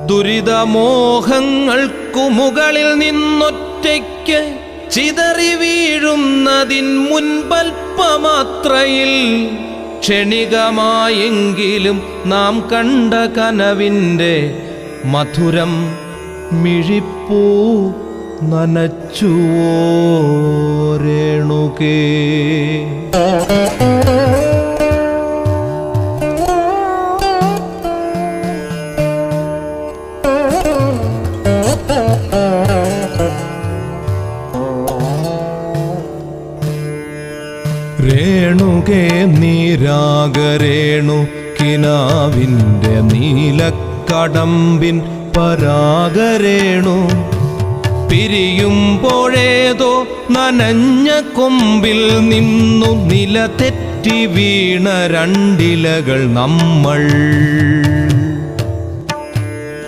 ദുരിതമോഹങ്ങൾക്കു മുകളിൽ നിന്നൊറ്റയ്ക്ക് ചിതറി വീഴുന്നതിൻ മുൻപൽപ്പമാത്രയിൽ ക്ഷണികമായെങ്കിലും നാം കണ്ട കനവിൻ്റെ മധുരം മിഴിപ്പൂ നനച്ചുവോ രേണുകേ. രേണുകേ നീരാഗരേണു കിനാവിൻ്റെ നീലക്കടമ്പിൻ പരാഗരേണു പിരിയുമ്പോഴേതോ നനഞ്ഞ കൊമ്പിൽ നിന്നു നില തെറ്റി വീണ രണ്ടിലകൾ നമ്മൾ.